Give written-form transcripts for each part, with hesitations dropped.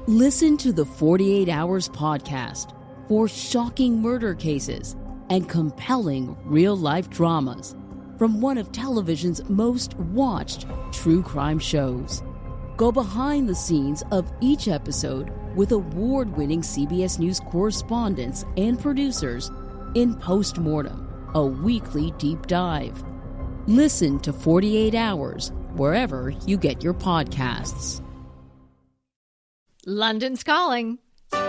Listen to the 48 Hours podcast for shocking murder cases and compelling real-life dramas from one of television's most watched true crime shows. Go behind the scenes of each episode with award-winning CBS News correspondents and producers in Postmortem, a weekly deep dive. Listen to 48 Hours wherever you get your podcasts. London's calling. Hey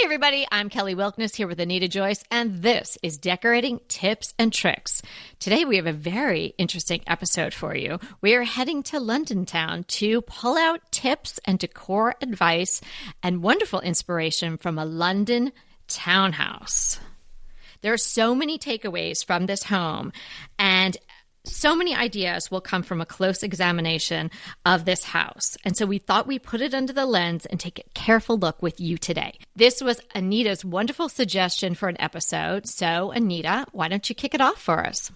everybody, I'm Kelly Wilkness here with Anita Joyce, and this is Decorating Tips and Tricks. Today we have a very interesting episode for you. We are heading to London town to pull out tips and decor advice and wonderful inspiration from a London townhouse. There are so many takeaways from this home, and so many ideas will come from a close examination of this house. And so we thought we'd put it under the lens and take a careful look with you today. This was Anita's wonderful suggestion for an episode. So Anita, why don't you kick it off for us?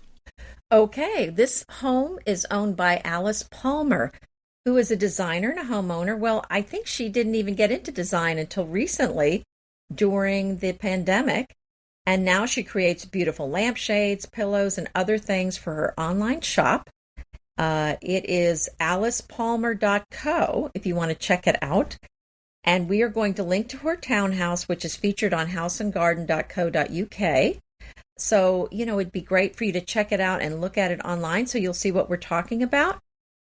Okay, this home is owned by Alice Palmer, who is a designer and a homeowner. Well, I think she didn't even get into design until recently during the pandemic. And now she creates beautiful lampshades, pillows, and other things for her online shop. It is alicepalmer.co if you want to check it out. And we are going to link to her townhouse, which is featured on houseandgarden.co.uk. So, it'd be great for you to check it out and look at it online so you'll see what we're talking about.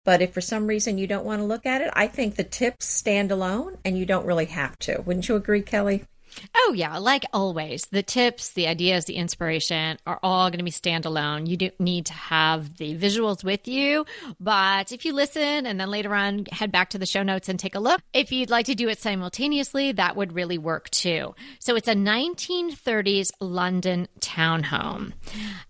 But if for some reason you don't want to look at it, I think the tips stand alone and you don't really have to. Wouldn't you agree, Kelly? Oh, yeah. Like always, the tips, the ideas, the inspiration are all going to be standalone. You don't need to have the visuals with you. But if you listen and then later on head back to the show notes and take a look, if you'd like to do it simultaneously, that would really work too. So it's a 1930s London townhome.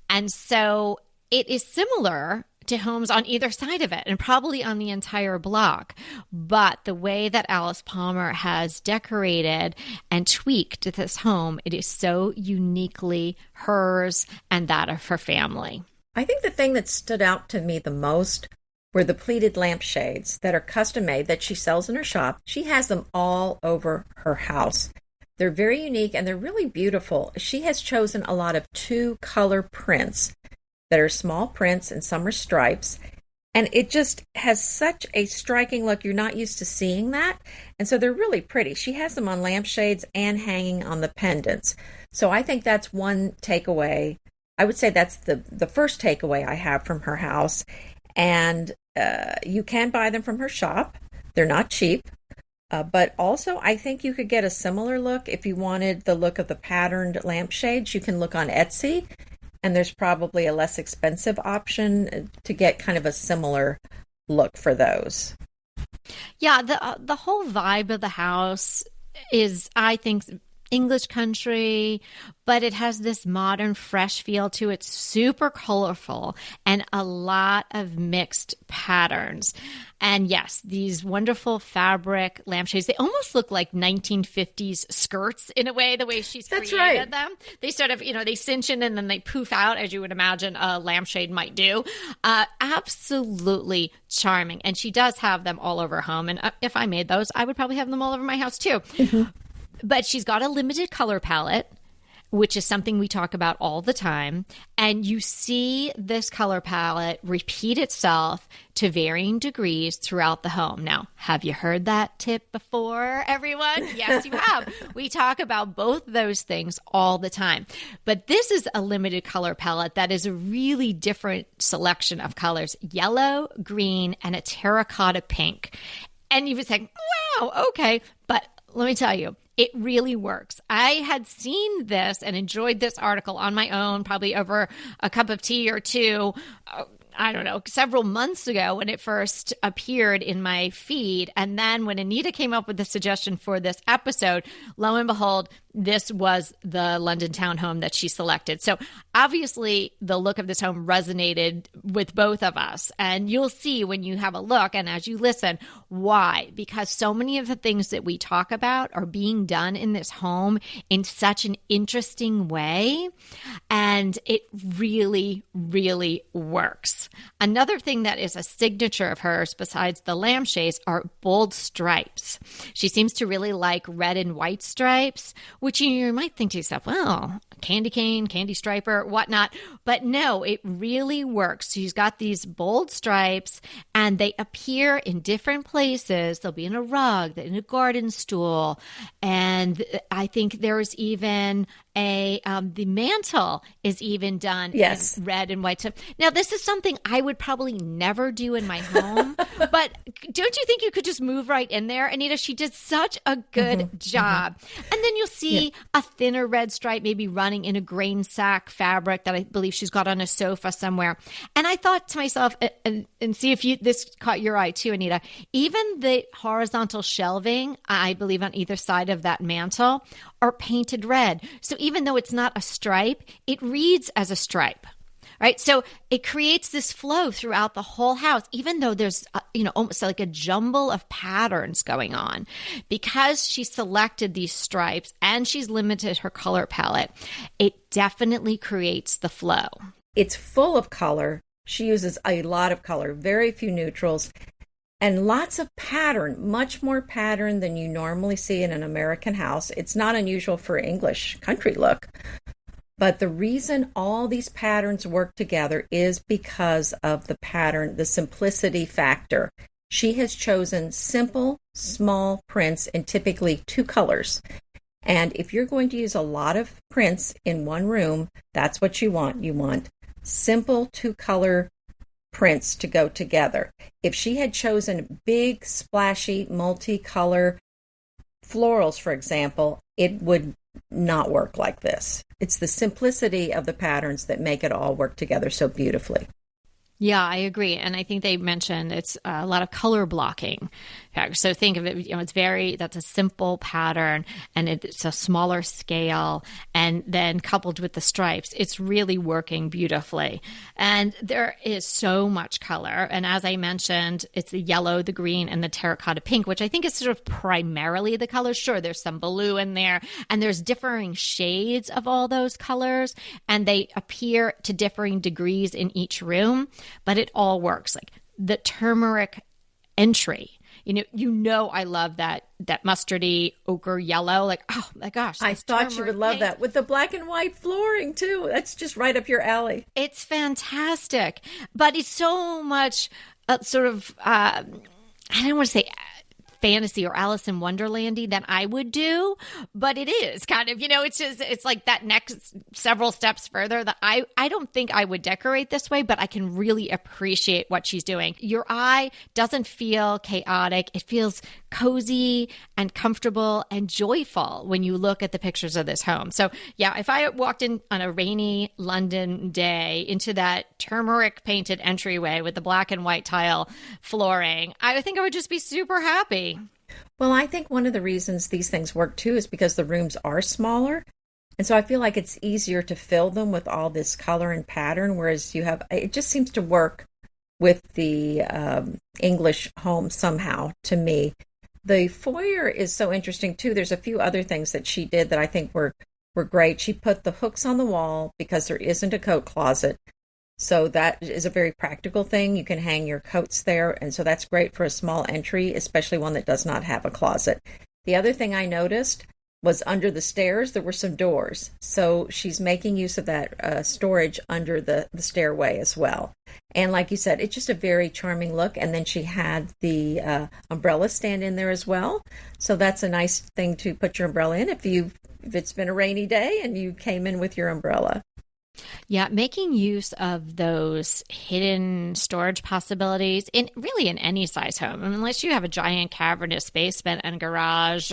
And so it is similar to homes on either side of it and probably on the entire block. But the way that Alice Palmer has decorated and tweaked this home, it is so uniquely hers and that of her family. I think the thing that stood out to me the most were the pleated lampshades that are custom made that she sells in her shop. She has them all over her house. They're very unique and they're really beautiful. She has chosen a lot of two-color prints that are small prints and some are stripes. And it just has such a striking look. You're not used to seeing that. And so they're really pretty. She has them on lampshades and hanging on the pendants. So I think that's one takeaway. I would say that's the first takeaway I have from her house. And you can buy them from her shop. They're not cheap. But also, I think you could get a similar look if you wanted the look of the patterned lampshades. You can look on Etsy. And there's probably a less expensive option to get kind of a similar look for those. Yeah, the whole vibe of the house is, I think, English country, but it has this modern, fresh feel to it, super colorful, and a lot of mixed patterns. And yes, these wonderful fabric lampshades, they almost look like 1950s skirts in a way, the way she's created them. They sort of, they cinch in and then they poof out, as you would imagine a lampshade might do. Absolutely charming. And she does have them all over her home. And if I made those, I would probably have them all over my house too. Mm-hmm. But she's got a limited color palette, which is something we talk about all the time. And you see this color palette repeat itself to varying degrees throughout the home. Now, have you heard that tip before, everyone? Yes, you have. We talk about both those things all the time. But this is a limited color palette that is a really different selection of colors: yellow, green, and a terracotta pink. And you would say, wow, okay. But let me tell you, it really works. I had seen this and enjoyed this article on my own, probably over a cup of tea or two, I don't know, several months ago when it first appeared in my feed. And then when Anita came up with the suggestion for this episode, lo and behold, this was the London townhome that she selected. So obviously the look of this home resonated with both of us. And you'll see when you have a look and as you listen, why? Because so many of the things that we talk about are being done in this home in such an interesting way. And it really, really works. Another thing that is a signature of hers besides the lampshades are bold stripes. She seems to really like red and white stripes, which you might think to yourself, well, candy cane, candy striper, whatnot. But no, it really works. She's got these bold stripes and they appear in different places. They'll be in a rug, in a garden stool. And I think there's even the mantle is even done in red and white. Now, this is something I would probably never do in my home, but don't you think you could just move right in there? Anita, she did such a good job. And then you'll see a thinner red stripe maybe running in a grain sack fabric that I believe she's got on a sofa somewhere. And I thought to myself, and see if this caught your eye too, Anita, even the horizontal shelving, I believe on either side of that mantle, are painted red. So even though it's not a stripe, it reads as a stripe. Right. So it creates this flow throughout the whole house, even though there's, almost like a jumble of patterns going on. Because she selected these stripes and she's limited her color palette, it definitely creates the flow. It's full of color. She uses a lot of color, very few neutrals, and lots of pattern, much more pattern than you normally see in an American house. It's not unusual for English country look. But the reason all these patterns work together is because of the pattern, the simplicity factor. She has chosen simple, small prints in typically 2 colors. And if you're going to use a lot of prints in one room, that's what you want. You want simple 2-color prints to go together. If she had chosen big, splashy, multicolor florals, for example, it would not work like this. It's the simplicity of the patterns that make it all work together so beautifully. Yeah, I agree. And I think they mentioned it's a lot of color blocking. So think of it, that's a simple pattern and it's a smaller scale. And then coupled with the stripes, it's really working beautifully. And there is so much color. And as I mentioned, it's the yellow, the green, and the terracotta pink, which I think is sort of primarily the colors. Sure, there's some blue in there and there's differing shades of all those colors. And they appear to differing degrees in each room. But it all works. Like the turmeric entry, I love that mustardy ochre yellow. Like, oh my gosh. I thought you would love that with the black and white flooring too. That's just right up your alley. It's fantastic. But it's so much I don't want to say fantasy or Alice in Wonderlandy than I would do, but it is kind of, it's like that next several steps further that I don't think I would decorate this way, but I can really appreciate what she's doing. Your eye doesn't feel chaotic. It feels cozy and comfortable and joyful when you look at the pictures of this home. So yeah, if I walked in on a rainy London day into that turmeric painted entryway with the black and white tile flooring, I think I would just be super happy. Well, I think one of the reasons these things work too is because the rooms are smaller. And so I feel like it's easier to fill them with all this color and pattern, whereas it just seems to work with the English home somehow to me. The foyer is so interesting too. There's a few other things that she did that I think were great. She put the hooks on the wall because there isn't a coat closet. So that is a very practical thing. You can hang your coats there. And so that's great for a small entry, especially one that does not have a closet. The other thing I noticed was under the stairs, there were some doors. So she's making use of that storage under the stairway as well. And like you said, it's just a very charming look. And then she had the umbrella stand in there as well. So that's a nice thing to put your umbrella in if it's been a rainy day and you came in with your umbrella. Yeah, making use of those hidden storage possibilities in any size home. I mean, unless you have a giant cavernous basement and garage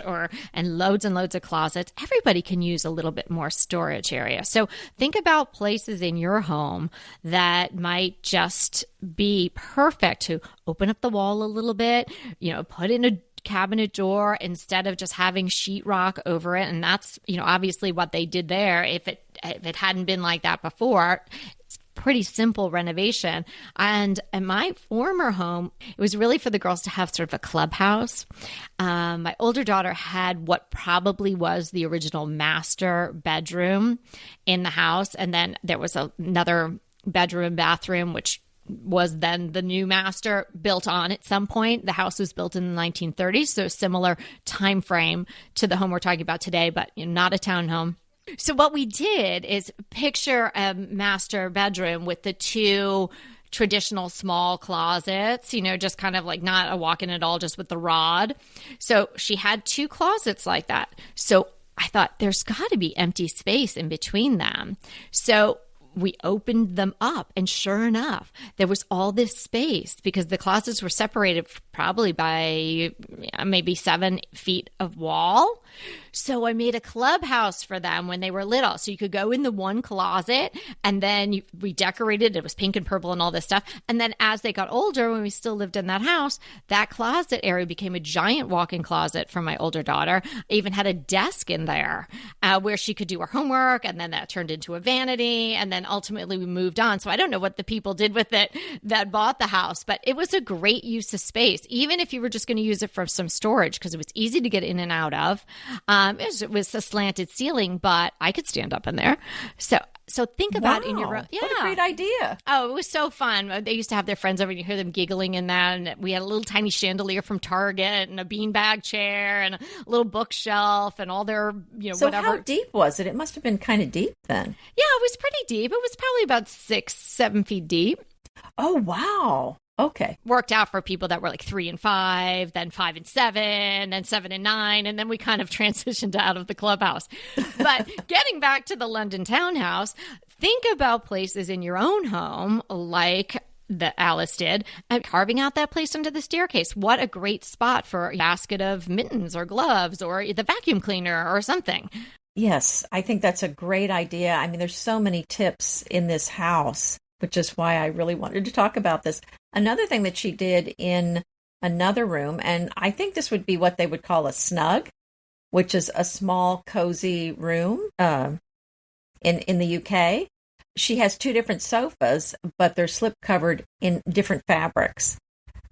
and loads of closets, everybody can use a little bit more storage area. So think about places in your home that might just be perfect to open up the wall a little bit, put in a cabinet door instead of just having sheetrock over it. And that's, obviously what they did there. If it hadn't been like that before, it's pretty simple renovation. And in my former home, it was really for the girls to have sort of a clubhouse. My older daughter had what probably was the original master bedroom in the house. And then there was another bedroom and bathroom, which was then the new master built on at some point. The house was built in the 1930s, so similar time frame to the home we're talking about today, but not a townhome. So what we did is picture a master bedroom with the two traditional small closets, just kind of like not a walk-in at all, just with the rod. So she had two closets like that. So I thought there's got to be empty space in between them. So we opened them up, and sure enough, there was all this space because the closets were separated probably by maybe 7 feet of wall. So I made a clubhouse for them when they were little. So you could go in the one closet, and then we decorated. It was pink and purple and all this stuff. And then as they got older, when we still lived in that house, that closet area became a giant walk-in closet for my older daughter. I even had a desk in there where she could do her homework, and then that turned into a vanity. And then ultimately we moved on. So I don't know what the people did with it that bought the house, but it was a great use of space, even if you were just going to use it for some storage, because it was easy to get in and out of. It was a slanted ceiling, but I could stand up in there. So think about in your room. Yeah. What a great idea. Oh, it was so fun. They used to have their friends over, and you hear them giggling in that. And we had a little tiny chandelier from Target and a beanbag chair and a little bookshelf and all their, So whatever. how deep was it? It must have been kind of deep then. Yeah, it was pretty deep. It was probably about 6-7 feet deep. Oh, wow. Okay. Worked out for people that were like 3 and 5, then 5 and 7, then 7 and 9, and then we kind of transitioned out of the clubhouse. But getting back to the London Townhouse, think about places in your own home like that Alice did, and carving out that place under the staircase. What a great spot for a basket of mittens or gloves or the vacuum cleaner or something. Yes, I think that's a great idea. I mean, there's so many tips in this house, which is why I really wanted to talk about this. Another thing that she did in another room, and I think this would be what they would call a snug, which is a small, cozy room in the UK. She has 2 different sofas, but they're slip covered in different fabrics.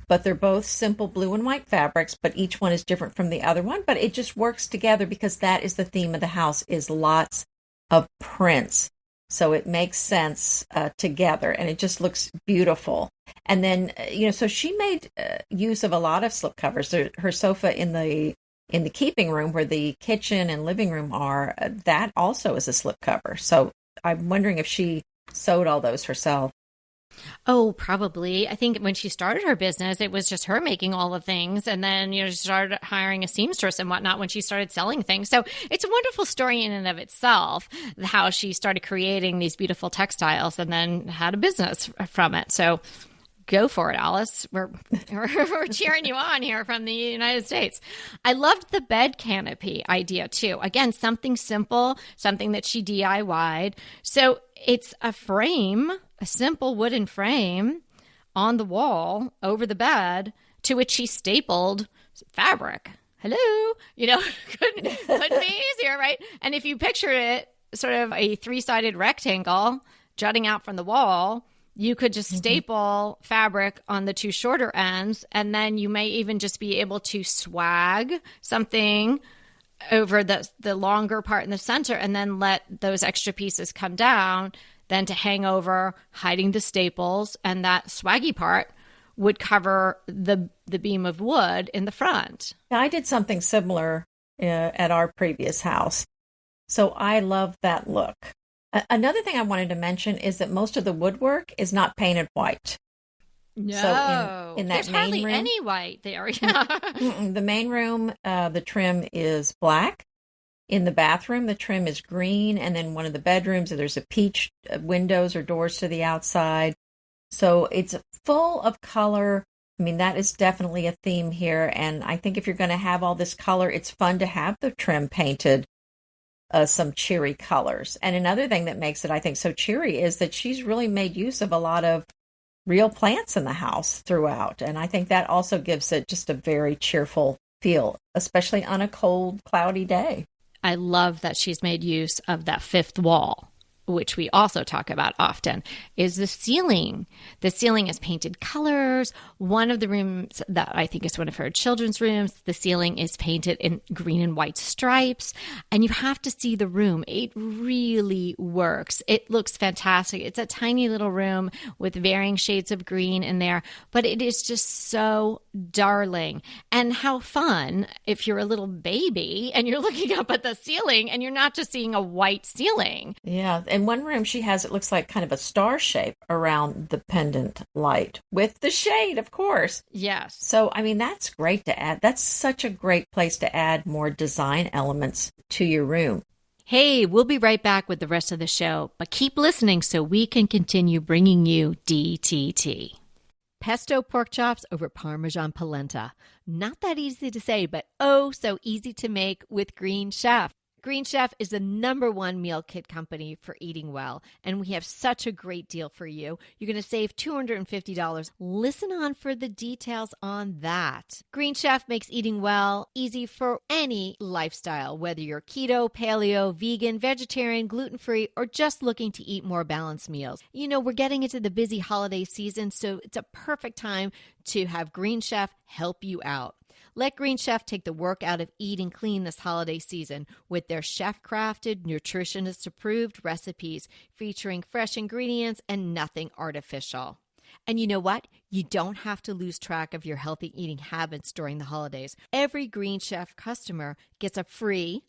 But they're both simple blue and white fabrics, but each one is different from the other one. But it just works together because that is the theme of the house, is lots of prints. So it makes sense together, and it just looks beautiful. And then, so she made use of a lot of slip covers. Her sofa in the keeping room, where the kitchen and living room are, that also is a slip cover. So I'm wondering if she sewed all those herself. Oh, probably. I think when she started her business, it was just her making all the things. And then, she started hiring a seamstress and whatnot when she started selling things. So it's a wonderful story in and of itself, how she started creating these beautiful textiles and then had a business from it. So go for it, Alice. We're cheering you on here from the United States. I loved the bed canopy idea too. Again, something simple, something that she DIY'd. So it's a frame, a simple wooden frame on the wall over the bed, to which she stapled fabric. Hello, couldn't be easier, right? And if you picture it sort of a 3-sided rectangle jutting out from the wall, you could just staple fabric on the 2 shorter ends, and then you may even just be able to swag something over the longer part in the center, and then let those extra pieces come down, then to hang over, hiding the staples, and that swaggy part would cover the beam of wood in the front. I did something similar at our previous house, so I love that look. Another thing I wanted to mention is that most of the woodwork is not painted white. No, so in that there's main hardly room, any white there. Yeah. the main room, the trim is black, In the bathroom, the trim is green, and then one of the bedrooms, there's a peach windows or doors to the outside. So it's full of color. I mean, that is definitely a theme here. And I think if you're going to have all this color, it's fun to have the trim painted some cheery colors. And another thing that makes it, I think, so cheery is that she's really made use of a lot of real plants in the house throughout. And I think that also gives it just a very cheerful feel, especially on a cold, cloudy day. I love that she's made use of that fifth wall, which we also talk about often, is the ceiling. The ceiling is painted colors. One of the rooms that I think is one of her children's rooms, the ceiling is painted in green and white stripes. And you have to see the room. It really works. It looks fantastic. It's a tiny little room with varying shades of green in there, but it is just so darling. And how fun if you're a little baby and you're looking up at the ceiling and you're not just seeing a white ceiling. Yeah. In one room, she has, it looks like kind of a star shape around the pendant light with the shade, of course. Yes. So, I mean, that's great to add. That's such a great place to add more design elements to your room. Hey, we'll be right back with the rest of the show, but keep listening so we can continue bringing you DTT. Pesto pork chops over Parmesan polenta. Not that easy to say, but oh, so easy to make with Green Chef. Green Chef is the #1 meal kit company for eating well, and we have such a great deal for you. You're going to save $250. Listen on for the details on that. Green Chef makes eating well easy for any lifestyle, whether you're keto, paleo, vegan, vegetarian, gluten-free, or just looking to eat more balanced meals. You know, we're getting into the busy holiday season, so it's a perfect time to have Green Chef help you out. Let Green Chef take the work out of eating clean this holiday season with their chef-crafted, nutritionist-approved recipes featuring fresh ingredients and nothing artificial. And you know what? You don't have to lose track of your healthy eating habits during the holidays. Every Green Chef customer gets a free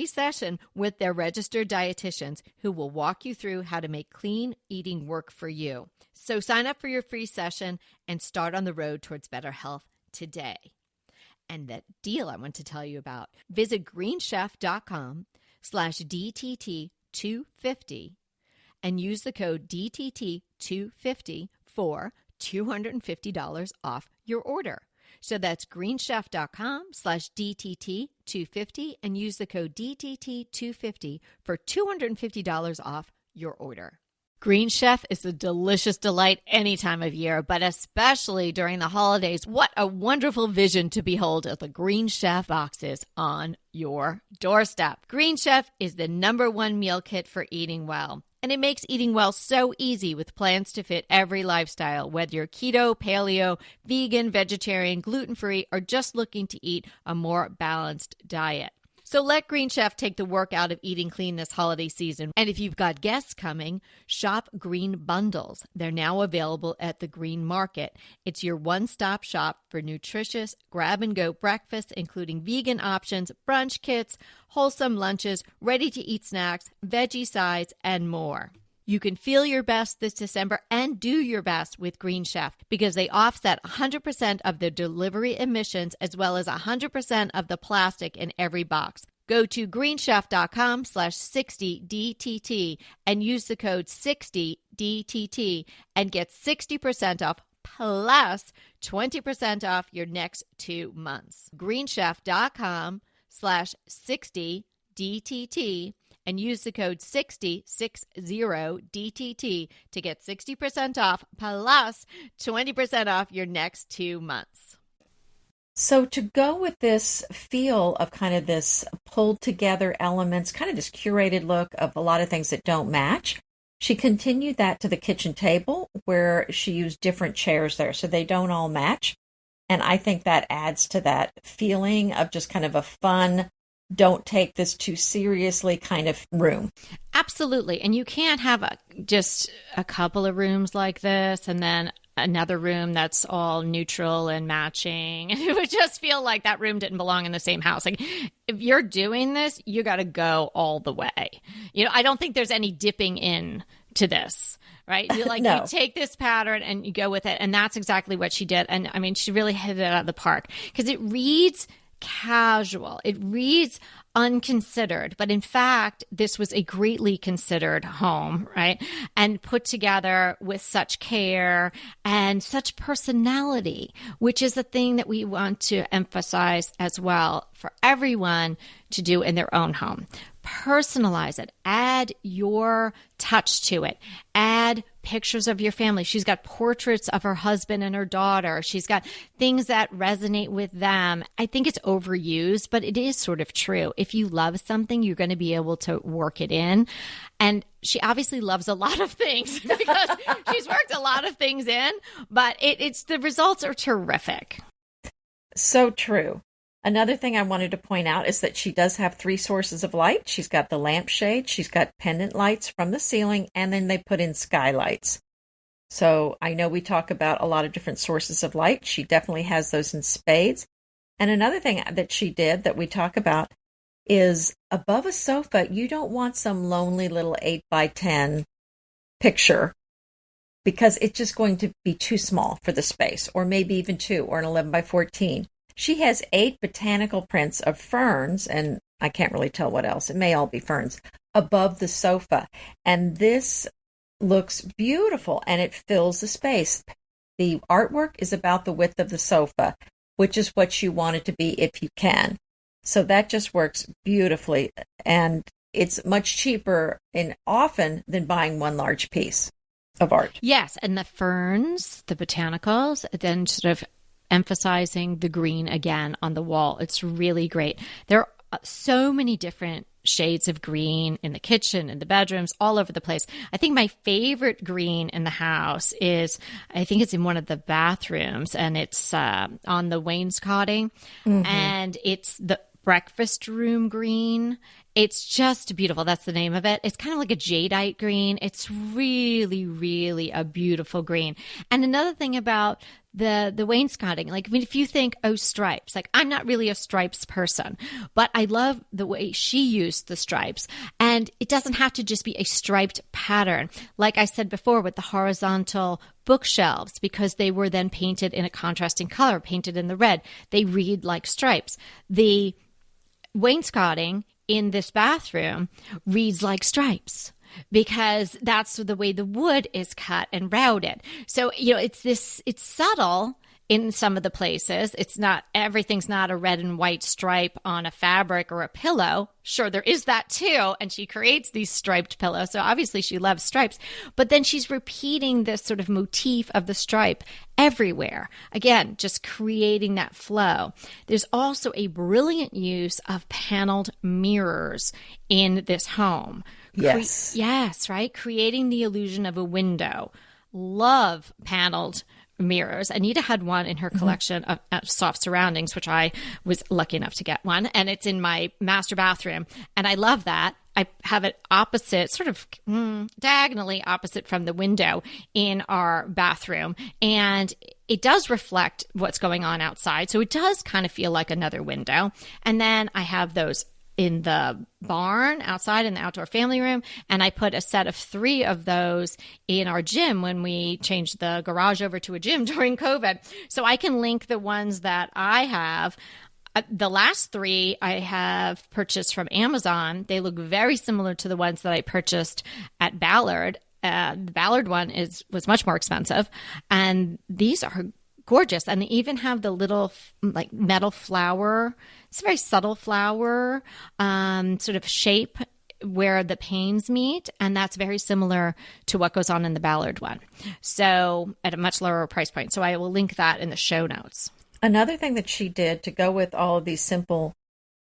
session with their registered dietitians who will walk you through how to make clean eating work for you. So sign up for your free session and start on the road towards better health today. And that deal I want to tell you about, visit greenchef.com/DTT250 and use the code DTT250 for $250 off your order. So that's greenchef.com/DTT250 and use the code DTT250 for $250 off your order. Green Chef is a delicious delight any time of year, but especially during the holidays. What a wonderful vision to behold as the Green Chef boxes on your doorstep. Green Chef is the #1 meal kit for eating well. And it makes eating well so easy with plans to fit every lifestyle, whether you're keto, paleo, vegan, vegetarian, gluten-free, or just looking to eat a more balanced diet. So let Green Chef take the work out of eating clean this holiday season. And if you've got guests coming, shop Green Bundles. They're now available at the Green Market. It's your one-stop shop for nutritious grab-and-go breakfasts, including vegan options, brunch kits, wholesome lunches, ready-to-eat snacks, veggie sides, and more. You can feel your best this December and do your best with Green Chef because they offset 100% of the delivery emissions as well as 100% of the plastic in every box. Go to greenchef.com/60DTT and use the code 60DTT and get 60% off plus 20% off your next 2 months. greenchef.com/60DTT and use the code 60DTT to get 60% off plus 20% off your next 2 months. So to go with this feel of kind of this pulled together elements, kind of this curated look of a lot of things that don't match, she continued that to the kitchen table where she used different chairs there so they don't all match. And I think that adds to that feeling of just kind of a fun, don't take this too seriously kind of room. Absolutely. And you can't have just a couple of rooms like this and then another room that's all neutral and matching. It would just feel like that room didn't belong in the same house. Like if you're doing this, you got to go all the way. You know, I don't think there's any dipping in to this, right? You like No. You take this pattern and you go with it. And that's exactly what she did. And I mean, she really hit it out of the park because it reads casual. It reads unconsidered, but in fact, this was a greatly considered home, right? And put together with such care and such personality, which is the thing that we want to emphasize as well for everyone to do in their own home. Personalize it. Add your touch to it. Add pictures of your family. She's got portraits of her husband and her daughter. She's got things that resonate with them. I think it's overused, but it is sort of true. If you love something, you're going to be able to work it in. And she obviously loves a lot of things because she's worked a lot of things in, but it's the results are terrific. So true. Another thing I wanted to point out is that she does have 3 sources of light. She's got the lampshade, she's got pendant lights from the ceiling, and then they put in skylights. So I know we talk about a lot of different sources of light. She definitely has those in spades. And another thing that she did that we talk about is above a sofa, you don't want some lonely little 8x10 picture because it's just going to be too small for the space, or maybe even 2 or an 11x14. She has 8 botanical prints of ferns, and I can't really tell what else. It may all be ferns, above the sofa. And this looks beautiful, and it fills the space. The artwork is about the width of the sofa, which is what you want it to be if you can. So that just works beautifully, and it's much cheaper and often than buying one large piece of art. Yes, and the ferns, the botanicals, then sort of emphasizing the green again on the wall. It's really great. There are so many different shades of green in the kitchen, in the bedrooms, all over the place. I think my favorite green in the house is, I think it's in one of the bathrooms, and it's on the wainscoting, and it's the breakfast room green. It's just beautiful. That's the name of it. It's kind of like a jadeite green. It's really, really a beautiful green. And another thing about the wainscoting, like if you think, oh, stripes, like I'm not really a stripes person, but I love the way she used the stripes. And it doesn't have to just be a striped pattern. Like I said before with the horizontal bookshelves, because they were then painted in a contrasting color, painted in the red. They read like stripes. The wainscoting in this bathroom reads like stripes because that's the way the wood is cut and routed. So, it's subtle in some of the places. It's not, everything's not a red and white stripe on a fabric or a pillow. Sure, there is that too. And she creates these striped pillows. So obviously she loves stripes, but then she's repeating this sort of motif of the stripe everywhere. Again, just creating that flow. There's also a brilliant use of paneled mirrors in this home. Yes. Yes, right? Creating the illusion of a window. Love paneled mirrors. Anita had one in her collection of soft surroundings, which I was lucky enough to get one. And it's in my master bathroom. And I love that. I have it opposite, sort of diagonally opposite from the window in our bathroom. And it does reflect what's going on outside. So it does kind of feel like another window. And then I have those in the barn outside in the outdoor family room. And I put a set of 3 of those in our gym when we changed the garage over to a gym during COVID. So I can link the ones that I have. The last 3 I have purchased from Amazon. They look very similar to the ones that I purchased at Ballard. The Ballard one was much more expensive. And these are gorgeous. And they even have the little like metal flower. It's a very subtle flower sort of shape where the panes meet. And that's very similar to what goes on in the Ballard one. So at a much lower price point. So I will link that in the show notes. Another thing that she did to go with all of these simple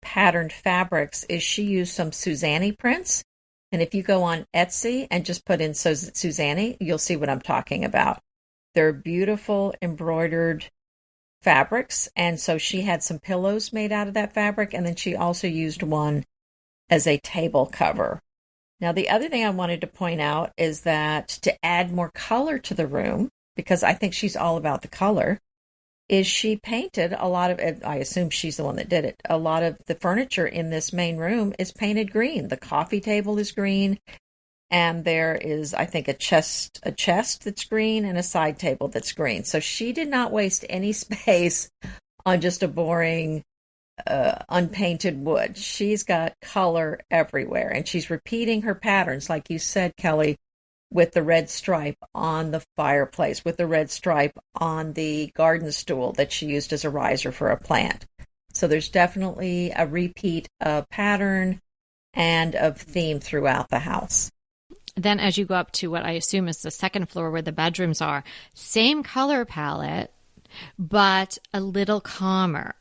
patterned fabrics is she used some Suzanne prints. And if you go on Etsy and just put in Suzanne, you'll see what I'm talking about. They're beautiful embroidered fabrics. And so she had some pillows made out of that fabric. And then she also used one as a table cover. Now, the other thing I wanted to point out is that to add more color to the room, because I think she's all about the color, is she painted a lot of, I assume she's the one that did it, a lot of the furniture in this main room is painted green. The coffee table is green. And there is, I think, a chest that's green and a side table that's green. So she did not waste any space on just a boring unpainted wood. She's got color everywhere, and she's repeating her patterns, like you said, Kelly, with the red stripe on the fireplace, with the red stripe on the garden stool that she used as a riser for a plant. So there's definitely a repeat of pattern and of theme throughout the house. Then as you go up to what I assume is the second floor where the bedrooms are, same color palette, but a little calmer.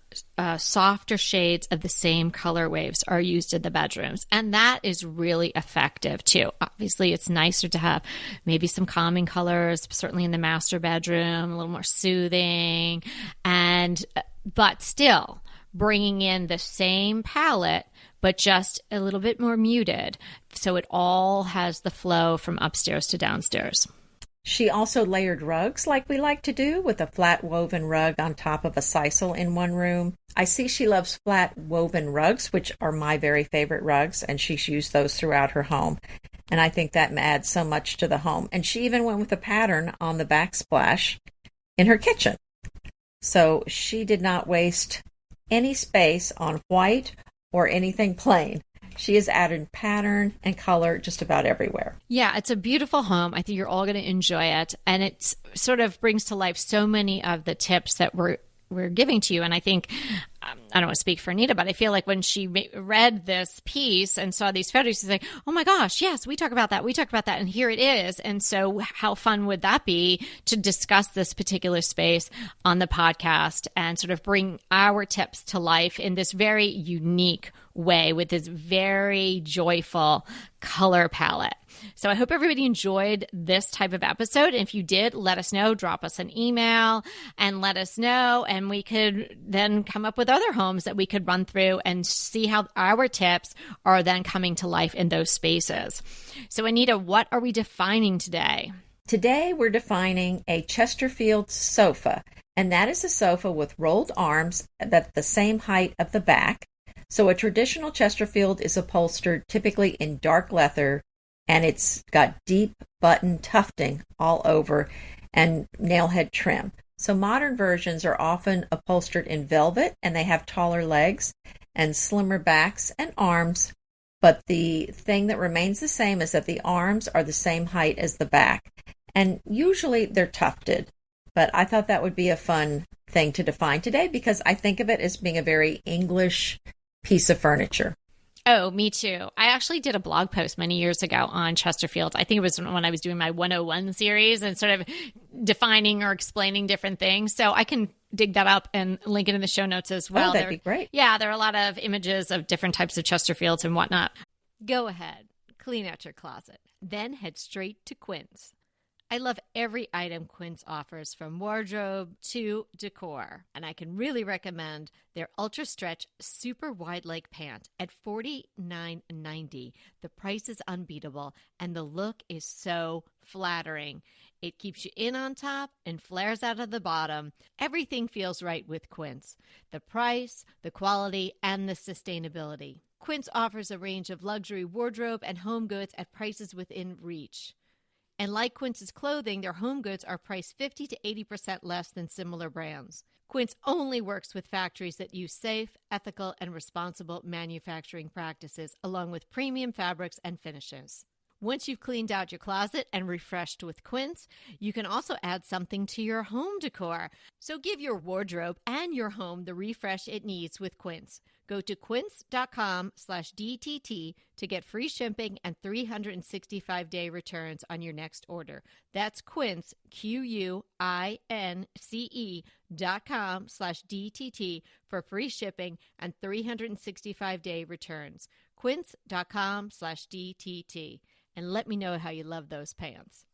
Softer shades of the same color waves are used in the bedrooms. And that is really effective too. Obviously, it's nicer to have maybe some calming colors, certainly in the master bedroom, a little more soothing, but still bringing in the same palette, but just a little bit more muted. So it all has the flow from upstairs to downstairs. She also layered rugs like we like to do, with a flat woven rug on top of a sisal in one room. I see she loves flat woven rugs, which are my very favorite rugs, and she's used those throughout her home. And I think that adds so much to the home. And she even went with a pattern on the backsplash in her kitchen. So she did not waste any space on white or anything plain. She has added pattern and color just about everywhere. Yeah, it's a beautiful home. I think you're all going to enjoy it. And it sort of brings to life so many of the tips that we're giving to you. And I think, I don't want to speak for Anita, but I feel like when she read this piece and saw these photos, she's like, oh my gosh, yes, we talk about that. We talk about that. And here it is. And so how fun would that be to discuss this particular space on the podcast and sort of bring our tips to life in this very unique way with this very joyful color palette. So I hope everybody enjoyed this type of episode. And if you did, let us know, drop us an email and let us know. And we could then come up with other homes that we could run through and see how our tips are then coming to life in those spaces. So Anita, what are we defining today? Today we're defining a Chesterfield sofa. And that is a sofa with rolled arms that's the same height of the back. So a traditional Chesterfield is upholstered typically in dark leather, and it's got deep button tufting all over and nailhead trim. So modern versions are often upholstered in velvet, and they have taller legs and slimmer backs and arms. But the thing that remains the same is that the arms are the same height as the back. And usually they're tufted. But I thought that would be a fun thing to define today because I think of it as being a very English piece of furniture. Oh, me too. I actually did a blog post many years ago on Chesterfield. I think it was when I was doing my 101 series and sort of defining or explaining different things. So I can dig that up and link it in the show notes as well. Oh, that'd be great. Yeah, there are a lot of images of different types of Chesterfields and whatnot. Go ahead, clean out your closet, then head straight to Quince. I love every item Quince offers, from wardrobe to decor. And I can really recommend their Ultra Stretch Super Wide Leg Pant at $49.90. The price is unbeatable, and the look is so flattering. It keeps you in on top and flares out of the bottom. Everything feels right with Quince. The price, the quality, and the sustainability. Quince offers a range of luxury wardrobe and home goods at prices within reach. And like Quince's clothing, their home goods are priced 50 to 80% less than similar brands. Quince only works with factories that use safe, ethical, and responsible manufacturing practices, along with premium fabrics and finishes. Once you've cleaned out your closet and refreshed with Quince, you can also add something to your home decor. So give your wardrobe and your home the refresh it needs with Quince. Go to quince.com/DTT to get free shipping and 365-day returns on your next order. That's Quince, QUINCE.com/DTT for free shipping and 365-day returns. Quince.com/DTT. And let me know how you love those pants.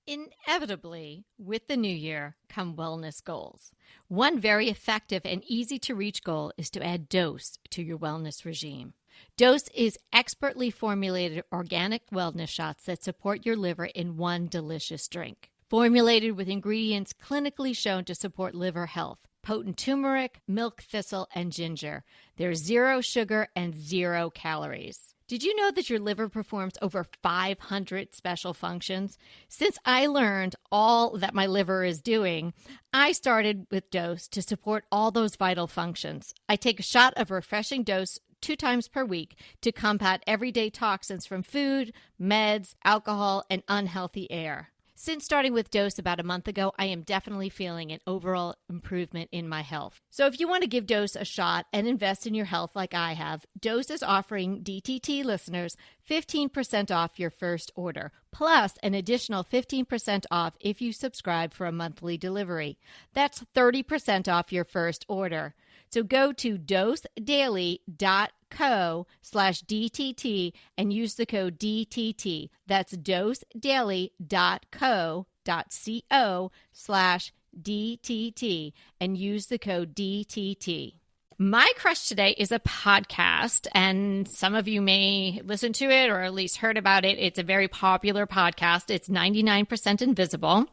Inevitably, with the new year come wellness goals. One very effective and easy to reach goal is to add Dose to your wellness regime. Dose is expertly formulated organic wellness shots that support your liver in one delicious drink. Formulated with ingredients clinically shown to support liver health. Potent turmeric, milk thistle, and ginger. There's 0 sugar and 0 calories. Did you know that your liver performs over 500 special functions? Since I learned all that my liver is doing, I started with Dose to support all those vital functions. I take a shot of refreshing Dose 2 times per week to combat everyday toxins from food, meds, alcohol, and unhealthy air. Since starting with Dose about a month ago, I am definitely feeling an overall improvement in my health. So if you want to give Dose a shot and invest in your health like I have, Dose is offering DTT listeners 15% off your first order, plus an additional 15% off if you subscribe for a monthly delivery. That's 30% off your first order. So go to dosedaily.co/DTT and use the code DTT. That's dosedaily.co.co/DTT and use the code DTT. My crush today is a podcast, and some of you may listen to it or at least heard about it. It's a very popular podcast. It's 99% Invisible,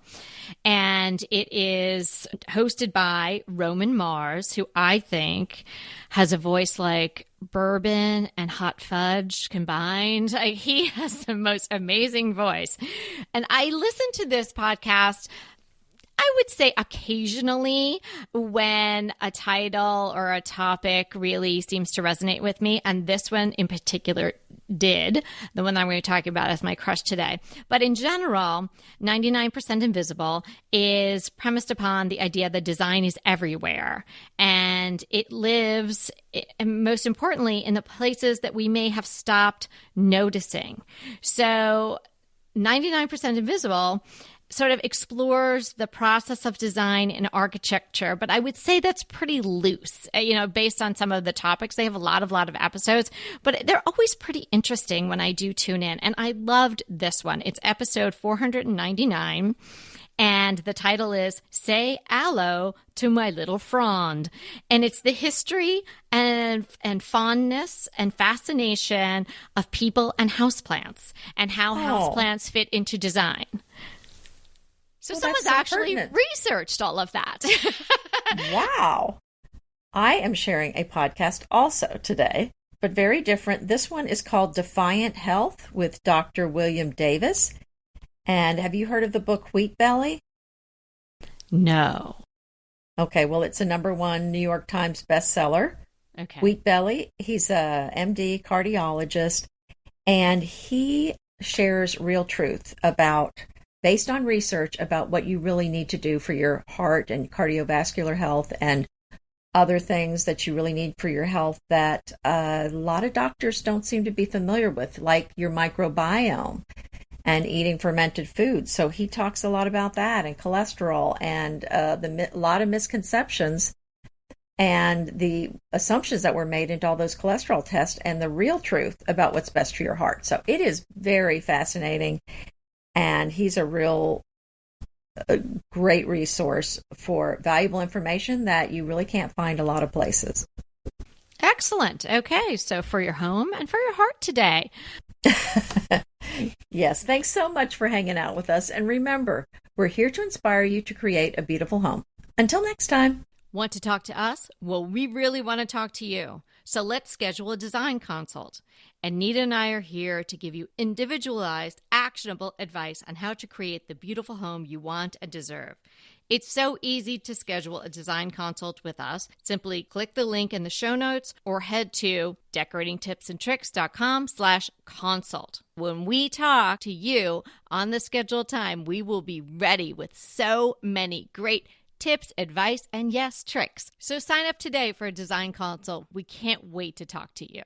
and it is hosted by Roman Mars, who I think has a voice like bourbon and hot fudge combined. He has the most amazing voice. And I listen to this podcast, I would say occasionally, when a title or a topic really seems to resonate with me. And this one in particular did, the one I'm going to talk about as my crush today. But in general, 99% Invisible is premised upon the idea that design is everywhere. And it lives, most importantly, in the places that we may have stopped noticing. So 99% Invisible sort of explores the process of design in architecture, but I would say that's pretty loose, based on some of the topics. They have a lot of episodes, but they're always pretty interesting when I do tune in. And I loved this one. It's episode 499. And the title is Say Allo to My Little Frond. And it's the history and fondness and fascination of people and houseplants and how houseplants fit into design. So someone's actually researched all of that. Wow. I am sharing a podcast also today, but very different. This one is called Defiant Health with Dr. William Davis. And have you heard of the book Wheat Belly? No. Okay, well, it's a #1 New York Times bestseller. Okay. Wheat Belly, he's a MD cardiologist, and he shares real truth based on research about what you really need to do for your heart and cardiovascular health and other things that you really need for your health that a lot of doctors don't seem to be familiar with, like your microbiome and eating fermented foods. So he talks a lot about that and cholesterol and a lot of misconceptions and the assumptions that were made into all those cholesterol tests and the real truth about what's best for your heart. So it is very fascinating. And he's a great resource for valuable information that you really can't find a lot of places. Excellent. Okay, so for your home and for your heart today. Yes, thanks so much for hanging out with us. And remember, we're here to inspire you to create a beautiful home. Until next time. Want to talk to us? Well, we really want to talk to you. So let's schedule a design consult. Anita and I are here to give you individualized, actionable advice on how to create the beautiful home you want and deserve. It's so easy to schedule a design consult with us. Simply click the link in the show notes or head to decoratingtipsandtricks.com/consult. When we talk to you on the scheduled time, we will be ready with so many great tips, advice, and yes, tricks. So sign up today for a design consult. We can't wait to talk to you.